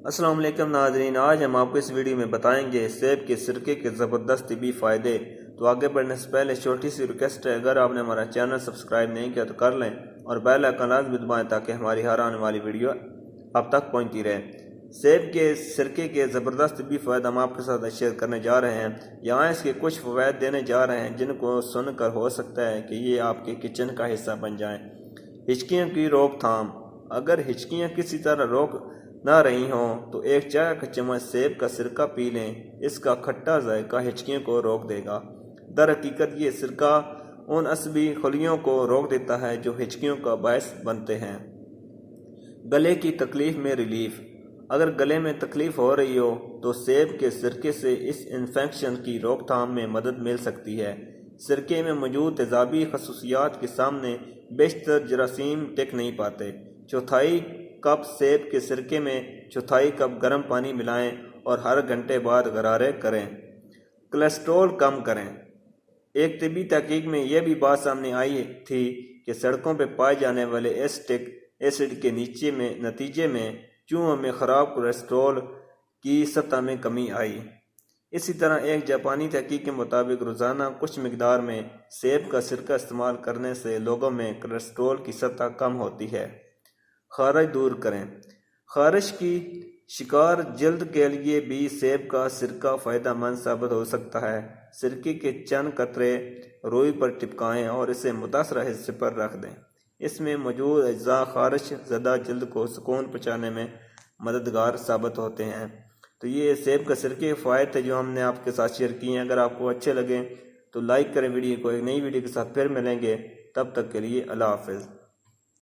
السلام علیکم ناظرین، آج ہم آپ کو اس ویڈیو میں بتائیں گے سیب کے سرکے کے زبردست طبی فائدے۔ تو آگے بڑھنے سے پہلے چھوٹی سی ریکویسٹ ہے، اگر آپ نے ہمارا چینل سبسکرائب نہیں کیا تو کر لیں اور بیل آئیکن لازمی دبائیں تاکہ ہماری ہر آنے والی ویڈیو آپ تک پہنچتی رہے۔ سیب کے سرکے کے زبردست طبی فوائد ہم آپ کے ساتھ شیئر کرنے جا رہے ہیں۔ یہاں اس کے کچھ فوائد دینے جا رہے ہیں جن کو سن کر ہو سکتا ہے کہ یہ آپ کے کچن کا حصہ بن جائیں۔ ہچکیوں کی روک تھام۔ اگر ہچکیاں کسی طرح روک نہ رہی ہوں تو ایک چائے کا چمچ سیب کا سرکہ پی لیں۔ اس کا کھٹا ذائقہ ہچکیوں کو روک دے گا۔ در حقیقت یہ سرکہ ان عصبی خلیوں کو روک دیتا ہے جو ہچکیوں کا باعث بنتے ہیں۔ گلے کی تکلیف میں ریلیف۔ اگر گلے میں تکلیف ہو رہی ہو تو سیب کے سرکے سے اس انفیکشن کی روک تھام میں مدد مل سکتی ہے۔ سرکے میں موجود تیزابی خصوصیات کے سامنے بیشتر جراثیم ٹک نہیں پاتے۔ چوتھائی کپ سیب کے سرکے میں چوتھائی کپ گرم پانی ملائیں اور ہر گھنٹے بعد غرارے کریں۔ کولیسٹرول کم کریں۔ ایک طبی تحقیق میں یہ بھی بات سامنے آئی تھی کہ سڑکوں پہ پائے جانے والے ایسٹک ایسڈ کے نتیجے میں چوہوں میں خراب کولیسٹرول کی سطح میں کمی آئی۔ اسی طرح ایک جاپانی تحقیق کے مطابق روزانہ کچھ مقدار میں سیب کا سرکہ استعمال کرنے سے لوگوں میں کولیسٹرول کی سطح کم ہوتی ہے۔ خارش دور کریں۔ خارش کی شکار جلد کے لیے بھی سیب کا سرکہ فائدہ مند ثابت ہو سکتا ہے۔ سرکے کے چند قطرے روئی پر ٹپکائیں اور اسے متاثرہ حصے پر رکھ دیں۔ اس میں موجود اجزاء خارش زدہ جلد کو سکون پہنچانے میں مددگار ثابت ہوتے ہیں۔ تو یہ سیب کا سرکے کے فوائد تھے جو ہم نے آپ کے ساتھ شیئر کیے ہیں۔ اگر آپ کو اچھے لگیں تو لائک کریں ویڈیو کو۔ ایک نئی ویڈیو کے ساتھ پھر ملیں گے، تب تک کے لیے اللہ حافظ۔